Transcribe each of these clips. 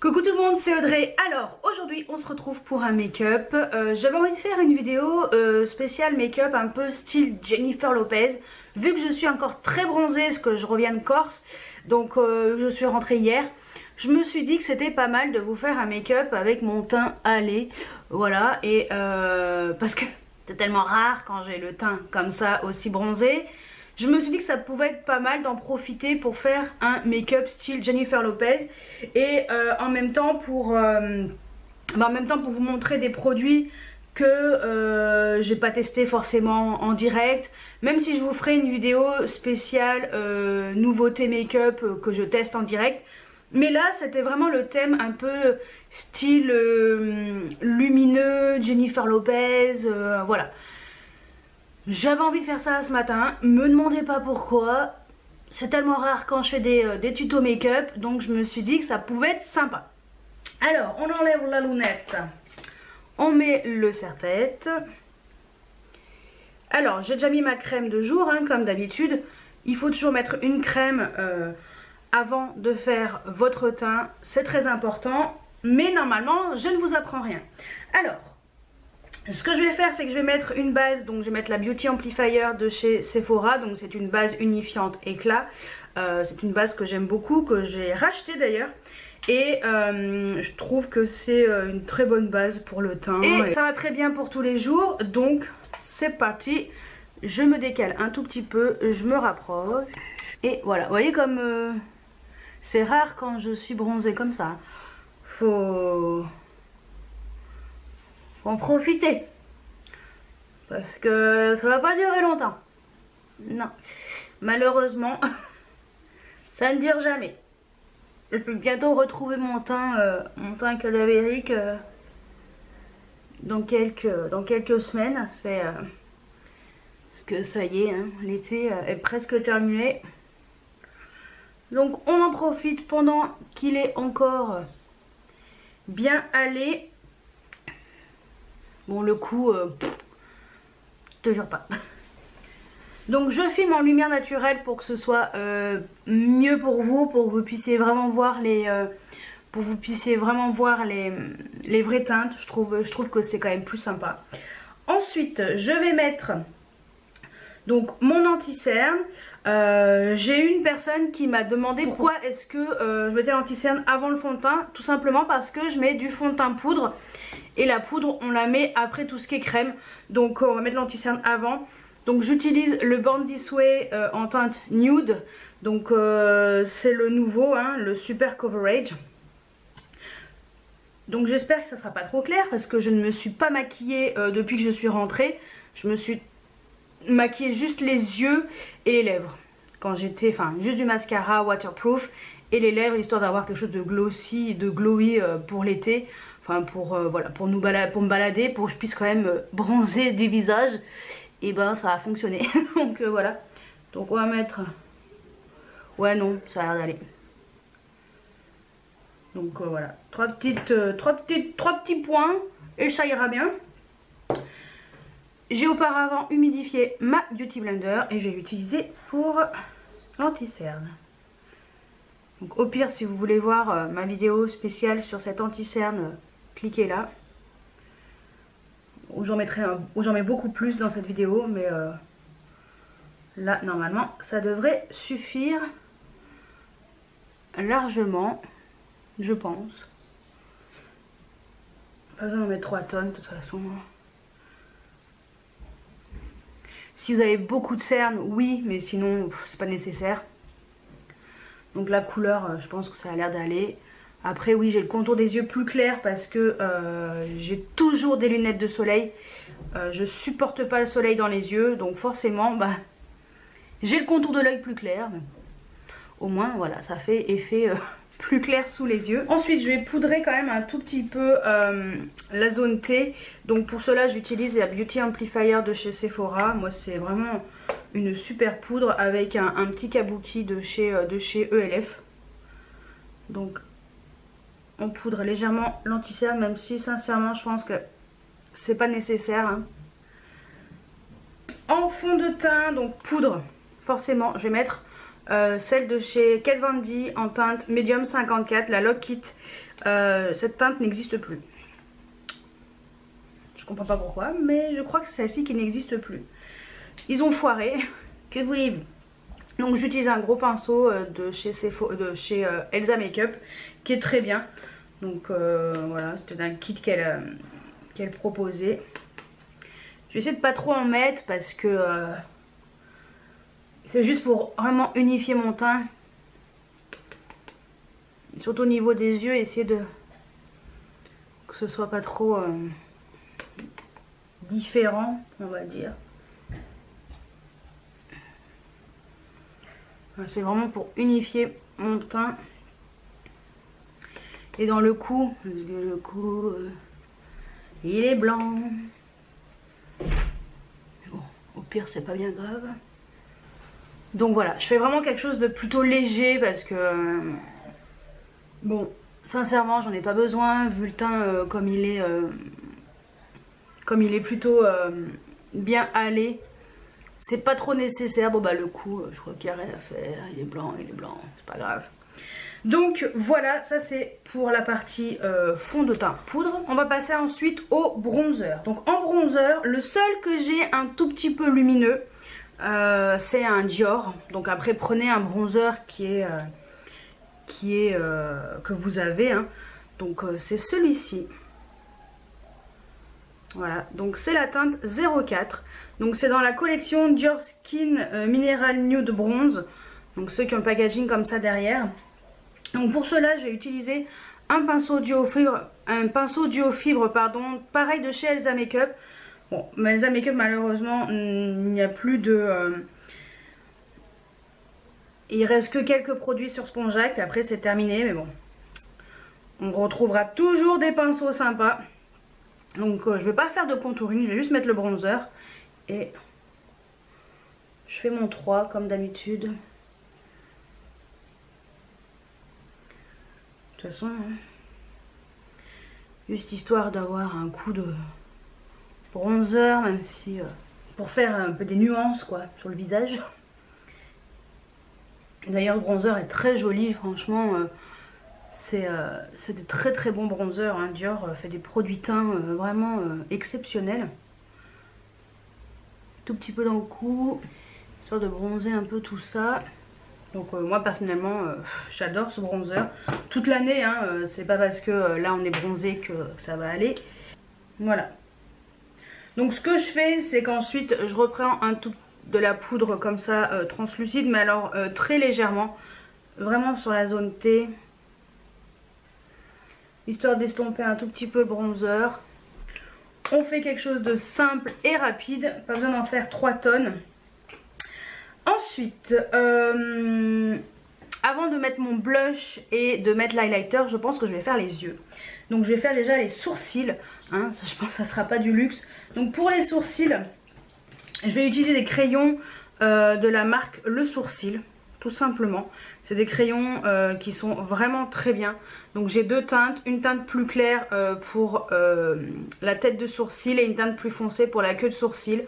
Coucou tout le monde, c'est Audrey. Alors aujourd'hui on se retrouve pour un make-up. J'avais envie de faire une vidéo spéciale make-up un peu style Jennifer Lopez. Vu que je suis encore très bronzée, parce que je reviens de Corse, donc je suis rentrée hier. Je me suis dit que c'était pas mal de vous faire un make-up avec mon teint hâlé. Voilà, et parce que c'est tellement rare quand j'ai le teint comme ça aussi bronzé. Je me suis dit que ça pouvait être pas mal d'en profiter pour faire un make-up style Jennifer Lopez et en même temps pour vous montrer des produits que j'ai pas testé forcément en direct, même si je vous ferai une vidéo spéciale nouveauté make-up que je teste en direct. Mais là c'était vraiment le thème un peu style lumineux, Jennifer Lopez, voilà. J'avais envie de faire ça ce matin, me demandez pas pourquoi, c'est tellement rare quand je fais des tutos make-up, donc je me suis dit que ça pouvait être sympa. Alors, on enlève la lunette, on met le serre-tête. Alors, j'ai déjà mis ma crème de jour, hein, comme d'habitude. Il faut toujours mettre une crème avant de faire votre teint, c'est très important, mais normalement, je ne vous apprends rien. Alors, ce que je vais faire, c'est que je vais mettre une base, donc je vais mettre la Beauty Amplifier de chez Sephora, donc c'est une base unifiante éclat. C'est une base que j'aime beaucoup, que j'ai racheté d'ailleurs. Et je trouve que c'est une très bonne base pour le teint. Et ça va très bien pour tous les jours, donc c'est parti. Je me décale un tout petit peu, je me rapproche. Et voilà, vous voyez comme c'est rare quand je suis bronzée comme ça. Faut en profiter parce que ça va pas durer longtemps, non, malheureusement ça ne dure jamais. Je peux bientôt retrouver mon teint cadavérique dans quelques semaines. C'est parce que ça y est, hein, l'été est presque terminé, donc on en profite pendant qu'il est encore bien allé. Bon, le coup, toujours pas. Donc je filme en lumière naturelle pour que ce soit mieux pour vous puissiez vraiment voir les vraies teintes. Je trouve que c'est quand même plus sympa. Ensuite, je vais mettre donc mon anti-cerne. J'ai eu une personne qui m'a demandé pourquoi est-ce que je mettais l'anti-cerne avant le fond de teint. Tout simplement parce que je mets du fond de teint poudre. Et la poudre on la met après tout ce qui est crème. Donc on va mettre l'anti-cerne avant. Donc j'utilise le Born This Way en teinte nude. Donc c'est le nouveau, hein, le Super Coverage. Donc j'espère que ça sera pas trop clair parce que je ne me suis pas maquillée depuis que je suis rentrée. Je me suis maquillée juste les yeux et les lèvres. Quand j'étais, enfin juste du mascara waterproof et les lèvres histoire d'avoir quelque chose de glossy, de glowy pour l'été. Enfin voilà, pour me balader, pour que je puisse quand même bronzer du visage. Et ben ça a fonctionné. Donc voilà. Donc on va mettre... Ouais non, ça a l'air d'aller. Donc voilà. Trois petits points et ça ira bien. J'ai auparavant humidifié ma Beauty Blender et je vais l'utiliser pour l'anti-cerne. Donc au pire, si vous voulez voir ma vidéo spéciale sur cet anti-cerne, cliquez là. Où j'en mets beaucoup plus dans cette vidéo, mais là normalement ça devrait suffire largement, je pense. Pas besoin d'en mettre 3 tonnes de toute façon. Si vous avez beaucoup de cernes, oui, mais sinon c'est pas nécessaire. Donc la couleur, je pense que ça a l'air d'aller. Après oui, j'ai le contour des yeux plus clair parce que j'ai toujours des lunettes de soleil. Je supporte pas le soleil dans les yeux, donc forcément bah, j'ai le contour de l'œil plus clair. Mais au moins voilà, ça fait effet plus clair sous les yeux. Ensuite je vais poudrer quand même un tout petit peu la zone T. Donc pour cela j'utilise la Beauty Amplifier de chez Sephora. Moi c'est vraiment une super poudre avec un petit kabuki de chez ELF. Donc on poudre légèrement l'anti-cerne, même si sincèrement je pense que c'est pas nécessaire, hein. En fond de teint, donc poudre, forcément je vais mettre celle de chez Kat Von D en teinte Medium 54, la Lock Kit. Cette teinte n'existe plus. Je comprends pas pourquoi, mais je crois que c'est celle-ci qui n'existe plus. Ils ont foiré, que voulez-vous. Donc j'utilise un gros pinceau de chez Elsa Makeup qui est très bien. Donc voilà, c'était un kit qu'elle proposait. Je vais essayer de pas trop en mettre parce que c'est juste pour vraiment unifier mon teint. Surtout au niveau des yeux, essayer de que ce soit pas trop différent, on va dire. C'est vraiment pour unifier mon teint. Et dans le cou, parce que le cou, il est blanc. Mais bon, au pire, c'est pas bien grave. Donc voilà, je fais vraiment quelque chose de plutôt léger parce que... bon, sincèrement, j'en ai pas besoin, vu le teint comme il est plutôt bien allé. C'est pas trop nécessaire. Bon bah le cou, je crois qu'il n'y a rien à faire. Il est blanc, c'est pas grave. Donc voilà, ça c'est pour la partie fond de teint poudre. On va passer ensuite au bronzer. Donc en bronzer, le seul que j'ai un tout petit peu lumineux, c'est un Dior. Donc après prenez un bronzer que vous avez. Hein. Donc c'est celui-ci. Voilà, donc c'est la teinte 04. Donc c'est dans la collection Dior Skin Mineral Nude Bronze. Donc ceux qui ont le packaging comme ça derrière. Donc pour cela j'ai utilisé un pinceau duo fibre, pardon, pareil de chez Elsa Makeup. Bon, mais Elsa Makeup malheureusement il n'y a plus de... il reste que quelques produits sur Spongeac, puis après c'est terminé, mais bon. On retrouvera toujours des pinceaux sympas. Donc je vais pas faire de contouring, je vais juste mettre le bronzer. Et je fais mon 3 comme d'habitude. De toute façon, juste histoire d'avoir un coup de bronzer, même si pour faire un peu des nuances quoi sur le visage. D'ailleurs le bronzer est très joli, franchement. C'est des très très bons bronzers. Hein. Dior fait des produits teints vraiment exceptionnels. Tout petit peu dans le cou, histoire de bronzer un peu tout ça. Donc moi personnellement j'adore ce bronzer toute l'année, hein, c'est pas parce que là on est bronzé que ça va aller. Voilà. Donc ce que je fais c'est qu'ensuite je reprends un tout de la poudre comme ça translucide, mais alors très légèrement, vraiment sur la zone T, histoire d'estomper un tout petit peu le bronzer. On fait quelque chose de simple et rapide, pas besoin d'en faire 3 tonnes. Ensuite, avant de mettre mon blush et de mettre l'highlighter, je pense que je vais faire les yeux. Donc je vais faire déjà les sourcils, hein, ça, je pense que ça ne sera pas du luxe. Donc pour les sourcils, je vais utiliser des crayons de la marque Le Sourcil, tout simplement. C'est des crayons qui sont vraiment très bien. Donc j'ai 2 teintes, une teinte plus claire pour la tête de sourcil et une teinte plus foncée pour la queue de sourcil.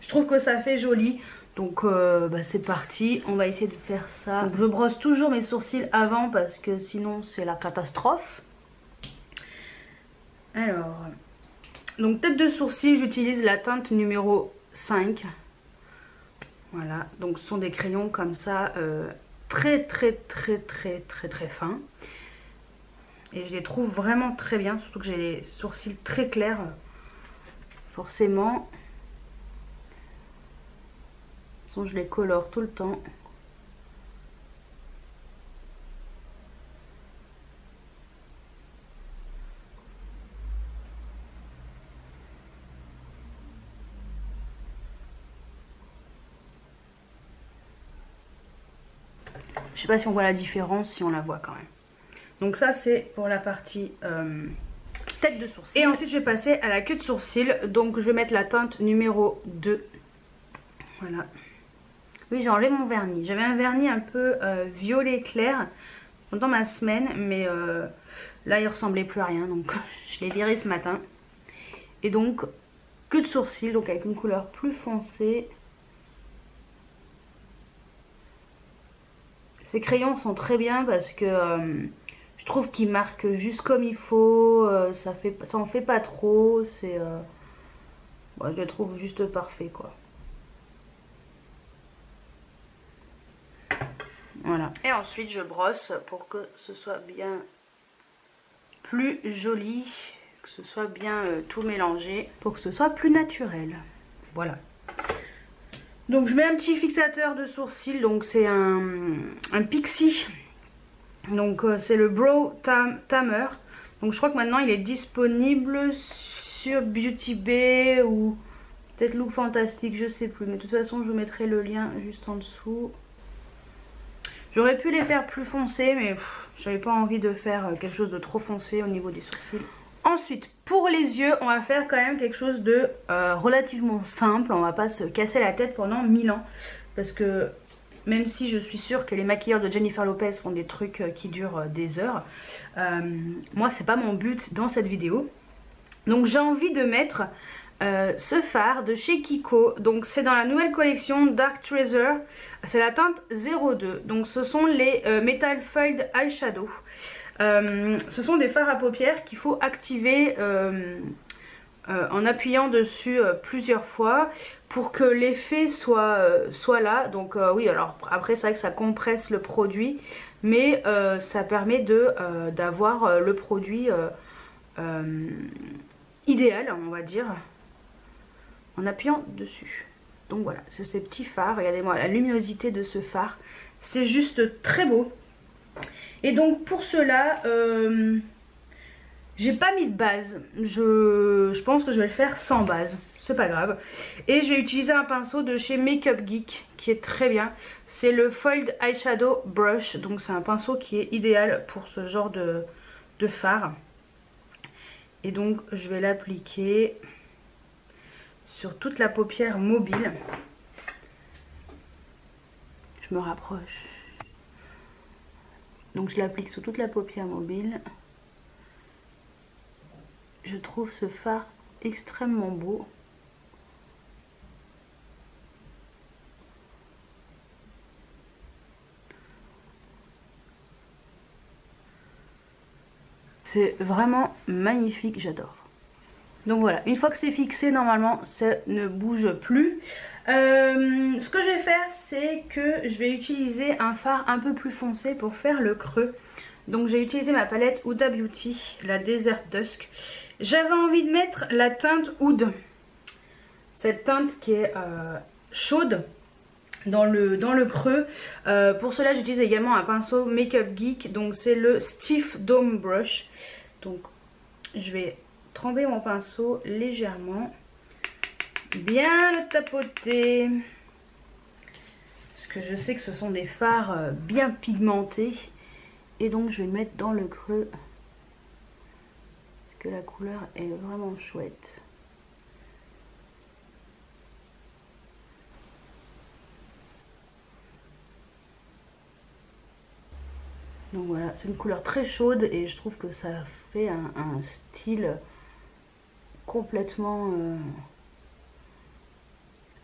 Je trouve que ça fait joli. Donc bah, c'est parti, on va essayer de faire ça. Donc, je brosse toujours mes sourcils avant parce que sinon c'est la catastrophe. Alors, donc tête de sourcil, j'utilise la teinte numéro 5. Voilà, donc ce sont des crayons comme ça, très fins. Et je les trouve vraiment très bien, surtout que j'ai les sourcils très clairs, forcément. Je les colore tout le temps. Je sais pas si on voit la différence, si on la voit quand même. Donc ça c'est pour la partie tête de sourcil. Et ensuite je vais passer à la queue de sourcil. Donc je vais mettre la teinte numéro 2. Voilà. Oui, j'ai enlevé mon vernis. J'avais un vernis un peu violet clair pendant ma semaine, mais là il ressemblait plus à rien, donc je l'ai viré ce matin. Et donc queue de sourcil, donc avec une couleur plus foncée. Ces crayons sont très bien parce que je trouve qu'ils marquent juste comme il faut, ça en fait pas trop, c'est bon, je le trouve juste parfait quoi. Voilà. Et ensuite je brosse pour que ce soit bien plus joli, que ce soit bien tout mélangé, pour que ce soit plus naturel. Voilà. Donc je mets un petit fixateur de sourcils, donc c'est un Pixi. Donc c'est le Brow Tamer. Donc je crois que maintenant il est disponible sur Beauty Bay ou peut-être Look Fantastic, je sais plus. Mais de toute façon je vous mettrai le lien juste en dessous. J'aurais pu les faire plus foncés, mais j'avais pas envie de faire quelque chose de trop foncé au niveau des sourcils. Ensuite, pour les yeux, on va faire quand même quelque chose de relativement simple. On va pas se casser la tête pendant 1000 ans. Parce que même si je suis sûre que les maquilleurs de Jennifer Lopez font des trucs qui durent des heures, moi c'est pas mon but dans cette vidéo. Donc j'ai envie de mettre ce fard de chez Kiko. Donc c'est dans la nouvelle collection Dark Treasure. C'est la teinte 02. Donc ce sont les Metal Foiled Eyeshadow. Ce sont des fards à paupières qu'il faut activer en appuyant dessus plusieurs fois pour que l'effet soit là. Donc oui, alors après c'est vrai que ça compresse le produit, mais ça permet d'avoir le produit idéal, on va dire, en appuyant dessus. Donc voilà, c'est ces petits fards. Regardez-moi la luminosité de ce fard, c'est juste très beau. Et donc pour cela, j'ai pas mis de base. Je pense que je vais le faire sans base. C'est pas grave. Et je vais utiliser un pinceau de chez Makeup Geek qui est très bien. C'est le Foiled Eyeshadow Brush. Donc c'est un pinceau qui est idéal pour ce genre de fard. Et donc je vais l'appliquer sur toute la paupière mobile. Je me rapproche. Donc je l'applique sur toute la paupière mobile. Je trouve ce fard extrêmement beau. C'est vraiment magnifique, j'adore. Donc voilà, une fois que c'est fixé, normalement, ça ne bouge plus. Ce que je vais faire, c'est que je vais utiliser un fard un peu plus foncé pour faire le creux. Donc j'ai utilisé ma palette Huda Beauty, la Desert Dusk. J'avais envie de mettre la teinte Oud. Cette teinte qui est chaude dans le creux. Pour cela, j'utilise également un pinceau Makeup Geek. Donc c'est le Stiff Dome Brush. Donc je vais tremper mon pinceau légèrement. Bien le tapoter. Parce que je sais que ce sont des fards bien pigmentés. Et donc je vais le mettre dans le creux. Parce que la couleur est vraiment chouette. Donc voilà, c'est une couleur très chaude et je trouve que ça fait un style complètement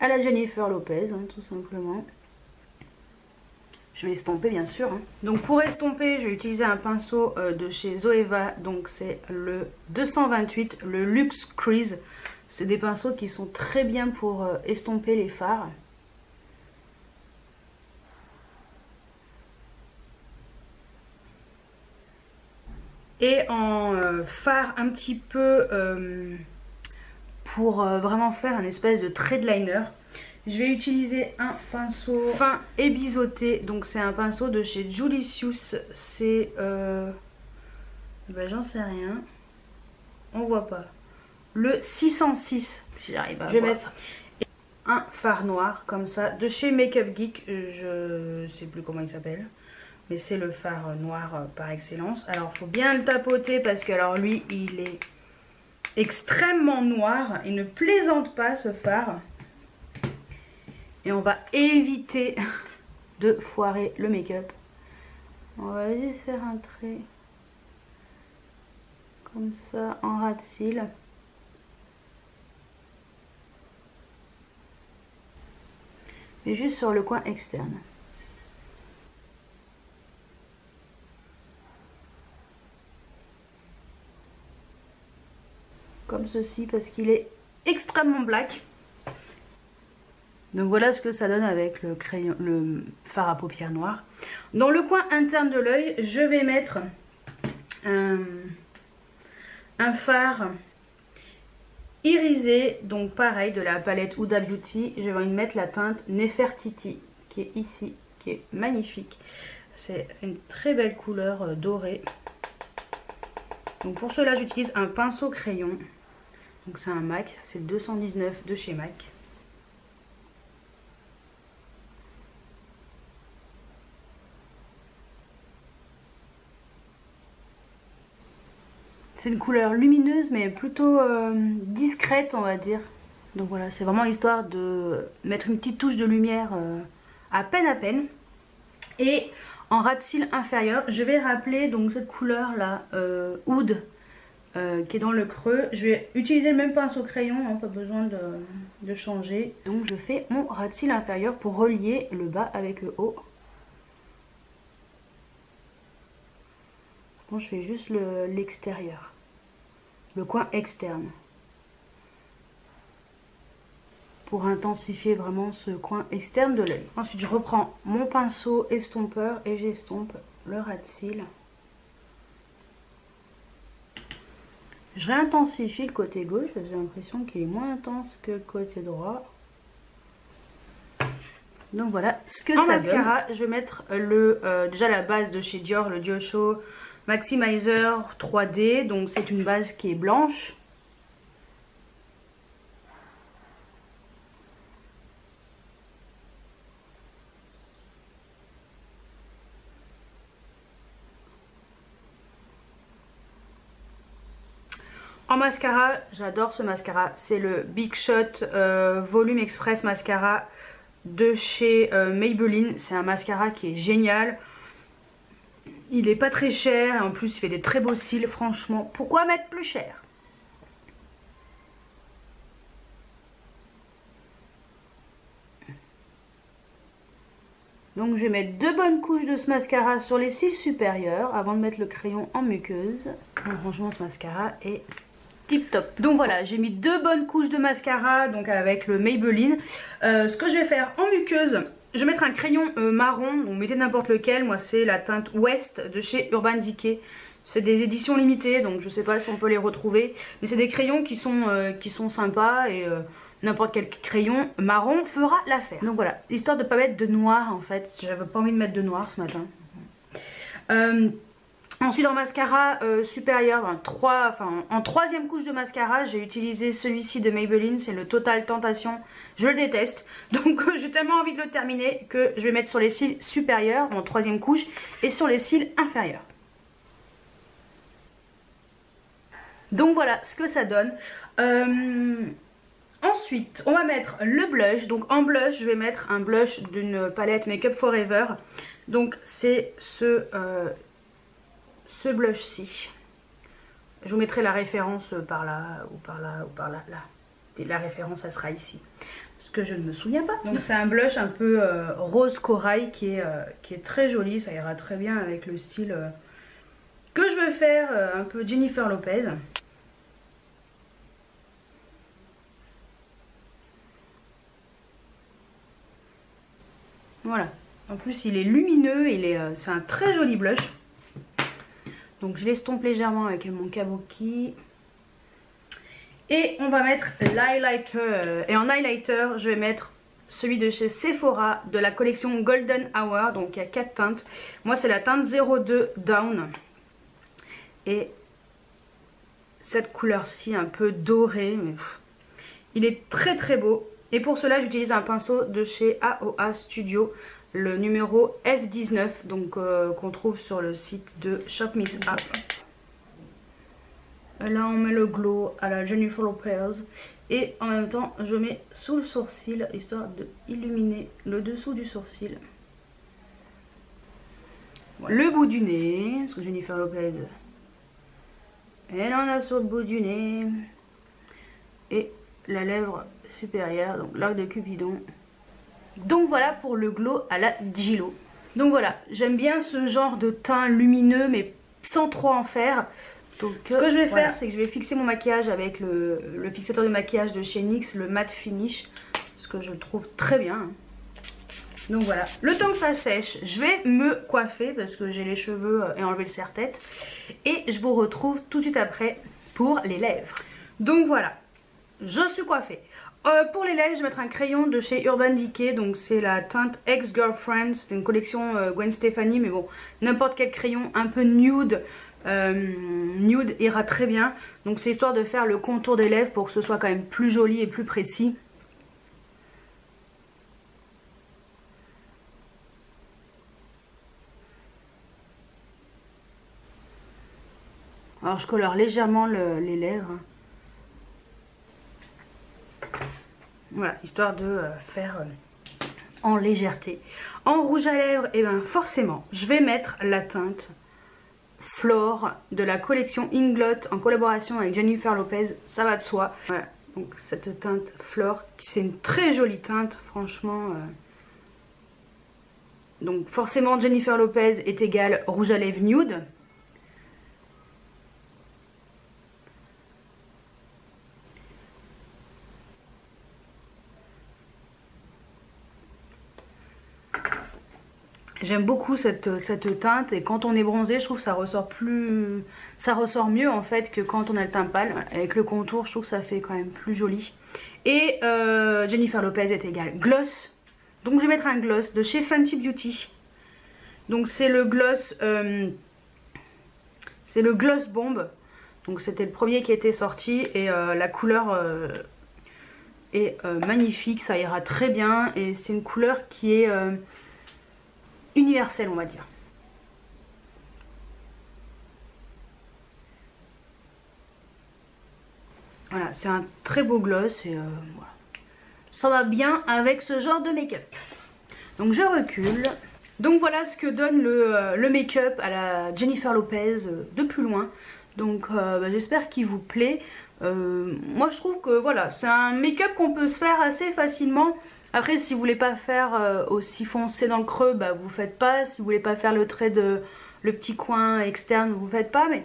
à la Jennifer Lopez, hein, tout simplement. Je vais estomper bien sûr. Hein. Donc pour estomper, je vais utiliser un pinceau de chez Zoeva. Donc c'est le 228, le Luxe Crease. C'est des pinceaux qui sont très bien pour estomper les fards. Et en fard un petit peu pour vraiment faire un espèce de trade liner, je vais utiliser un pinceau fin et biseauté. Donc c'est un pinceau de chez Julicius. C'est ben, j'en sais rien, on voit pas, le 606 si j'arrive à voir. Je vais mettre un fard noir comme ça de chez Makeup Geek. Je sais plus comment il s'appelle, mais c'est le fard noir par excellence. Alors il faut bien le tapoter parce que alors lui il est extrêmement noir, il ne plaisante pas ce fard. Et on va éviter de foirer le make-up. On va juste faire un trait comme ça en ras de cils. Et juste sur le coin externe. comme ceci parce qu'il est extrêmement black. Donc voilà ce que ça donne avec le crayon, le fard à paupières noires. Dans le coin interne de l'œil, je vais mettre un fard irisé, donc pareil de la palette Huda Beauty. Je vais y mettre la teinte Nefertiti qui est ici, qui est magnifique. C'est une très belle couleur dorée. Donc pour cela j'utilise un pinceau crayon. Donc c'est un MAC, c'est le 219 de chez MAC. C'est une couleur lumineuse mais plutôt discrète on va dire. Donc voilà, c'est vraiment histoire de mettre une petite touche de lumière à peine. Et en ras de cils inférieur, je vais rappeler donc cette couleur là, Oud, qui est dans le creux. Je vais utiliser le même pinceau crayon, hein, pas besoin de changer. Donc je fais mon ras de cils inférieur pour relier le bas avec le haut. Bon, je fais juste l'extérieur, le coin externe, pour intensifier vraiment ce coin externe de l'œil. Ensuite je reprends mon pinceau estompeur et j'estompe le ras de cils. Je réintensifie le côté gauche, j'ai l'impression qu'il est moins intense que le côté droit. Donc voilà ce que ça donne. En mascara, je vais mettre déjà la base de chez Dior, le Dior Show Maximizer 3D. Donc c'est une base qui est blanche. En mascara, j'adore ce mascara, c'est le Big Shot Volume Express Mascara de chez Maybelline. C'est un mascara qui est génial. Il est pas très cher et en plus il fait des très beaux cils, franchement. Pourquoi mettre plus cher? Donc je vais mettre 2 bonnes couches de ce mascara sur les cils supérieurs avant de mettre le crayon en muqueuse. Donc, franchement ce mascara est tip top. Donc voilà, j'ai mis 2 bonnes couches de mascara donc avec le Maybelline. Ce que je vais faire en muqueuse, je vais mettre un crayon marron, donc mettez n'importe lequel. Moi c'est la teinte West de chez Urban Decay. C'est des éditions limitées, donc je sais pas si on peut les retrouver. Mais c'est des crayons qui sont sympas et n'importe quel crayon marron fera l'affaire. Donc voilà, histoire de ne pas mettre de noir en fait. J'avais pas envie de mettre de noir ce matin. Ensuite en mascara supérieur, en 3e couche de mascara, j'ai utilisé celui-ci de Maybelline, c'est le Total Tentation. Je le déteste, donc j'ai tellement envie de le terminer que je vais mettre sur les cils supérieurs en 3e couche et sur les cils inférieurs. Donc voilà ce que ça donne. Ensuite, on va mettre le blush. Donc en blush, je vais mettre un blush d'une palette Make Up For Ever. Donc c'est ce blush-ci. Je vous mettrai la référence par là ou par là ou par là. Là. Et la référence, ça sera ici. Parce que je ne me souviens pas. Donc c'est un blush un peu rose corail qui est très joli. Ça ira très bien avec le style que je veux faire, un peu Jennifer Lopez. Voilà. En plus, il est lumineux. C'est un très joli blush. Donc je l'estompe légèrement avec mon kabuki. Et on va mettre l'highlighter. Et en highlighter, je vais mettre celui de chez Sephora de la collection Golden Hour. Donc il y a 4 teintes. Moi c'est la teinte 02 Down. Et cette couleur-ci un peu dorée. Mais il est très très beau. Et pour cela j'utilise un pinceau de chez AOA Studio. Le numéro F19, donc qu'on trouve sur le site de Shop Miss Up. Là on met le glow à la Jennifer Lopez et en même temps je mets sous le sourcil histoire de illuminer le dessous du sourcil. Voilà. Le bout du nez, parce que Jennifer Lopez elle en a sur le bout du nez. Et la lèvre supérieure, donc l'arc de Cupidon. Donc voilà pour le glow à la Gillo. Donc voilà, j'aime bien ce genre de teint lumineux mais sans trop en faire. Donc ce que je vais faire, c'est que je vais fixer mon maquillage avec le fixateur de maquillage de chez NYX, le Matte Finish, ce que je trouve très bien. Donc voilà, le temps que ça sèche, je vais me coiffer parce que j'ai les cheveux et enlever le serre-tête. Et je vous retrouve tout de suite après pour les lèvres. Donc voilà, je suis coiffée. Pour les lèvres, je vais mettre un crayon de chez Urban Decay. Donc c'est la teinte Ex-Girlfriend. C'est une collection Gwen Stefani. Mais bon, n'importe quel crayon un peu nude. Nude ira très bien. Donc c'est histoire de faire le contour des lèvres pour que ce soit quand même plus joli et plus précis. Alors je colore légèrement les lèvres. Voilà, histoire de faire en légèreté. En rouge à lèvres, et bien forcément, je vais mettre la teinte Flore de la collection Inglot en collaboration avec Jennifer Lopez, ça va de soi. Voilà, donc cette teinte Flore, c'est une très jolie teinte, franchement. Donc forcément, Jennifer Lopez est égale rouge à lèvres nude. J'aime beaucoup cette teinte et quand on est bronzé, je trouve que ça ressort mieux en fait que quand on a le teint pâle. Avec le contour, je trouve que ça fait quand même plus joli. Et Jennifer Lopez est égale gloss. Donc je vais mettre un gloss de chez Fenty Beauty. Donc c'est le gloss Bomb. Donc c'était le premier qui était sorti et la couleur est magnifique, ça ira très bien et c'est une couleur qui est universelle, on va dire. Voilà, c'est un très beau gloss et voilà. Ça va bien avec ce genre de make-up. Donc je recule. Donc voilà ce que donne le make-up à la Jennifer Lopez de plus loin. Donc j'espère qu'il vous plaît. Moi je trouve que voilà, c'est un make-up qu'on peut se faire assez facilement. Après si vous voulez pas faire aussi foncé dans le creux, bah vous faites pas. Si vous voulez pas faire le trait le petit coin externe, vous faites pas. Mais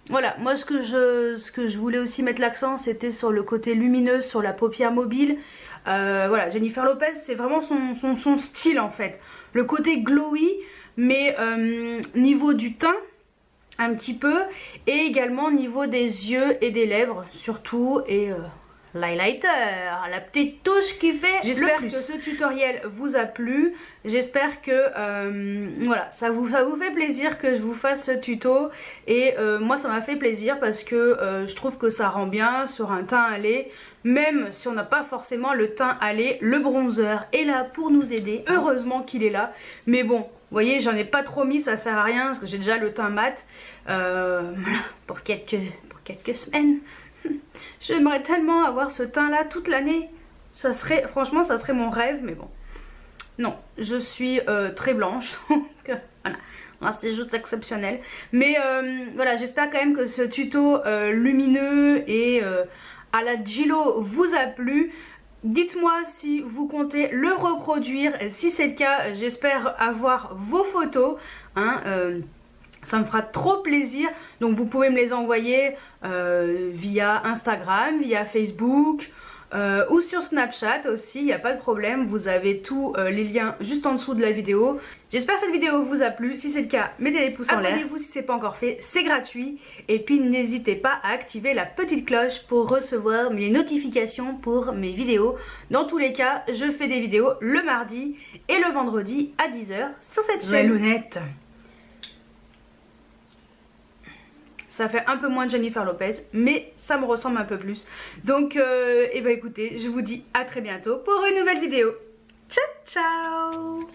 voilà, moi ce que je voulais aussi mettre l'accent, c'était sur le côté lumineux, sur la paupière mobile. Voilà, Jennifer Lopez, c'est vraiment son style en fait. Le côté glowy, mais niveau du teint, un petit peu. Et également au niveau des yeux et des lèvres, surtout. Et l'highlighter, la petite touche qui fait. J'espère que ce tutoriel vous a plu. J'espère que voilà, ça vous fait plaisir que je vous fasse ce tuto. Et moi ça m'a fait plaisir parce que je trouve que ça rend bien sur un teint allé. Même si on n'a pas forcément le teint allé, le bronzer est là pour nous aider. Heureusement qu'il est là. Mais bon, vous voyez, j'en ai pas trop mis, ça sert à rien parce que j'ai déjà le teint mat pour quelques semaines. J'aimerais tellement avoir ce teint là toute l'année. Ça serait, franchement, ça serait mon rêve, mais bon. Non, je suis très blanche. Donc voilà, c'est juste exceptionnel. Mais voilà, j'espère quand même que ce tuto lumineux et à la Gillo vous a plu. Dites-moi si vous comptez le reproduire. Si c'est le cas, j'espère avoir vos photos. Hein, ça me fera trop plaisir. Donc vous pouvez me les envoyer via Instagram, via Facebook ou sur Snapchat aussi, il n'y a pas de problème. Vous avez tous les liens juste en dessous de la vidéo. J'espère que cette vidéo vous a plu. Si c'est le cas, mettez des pouces en l'air. Abonnez-vous si ce n'est pas encore fait, c'est gratuit. Et puis n'hésitez pas à activer la petite cloche pour recevoir les notifications pour mes vidéos. Dans tous les cas, je fais des vidéos le mardi et le vendredi à 10 h sur cette chaîne. Lunette. Ça fait un peu moins de Jennifer Lopez, mais ça me ressemble un peu plus. Donc, eh ben écoutez, je vous dis à très bientôt pour une nouvelle vidéo. Ciao, ciao!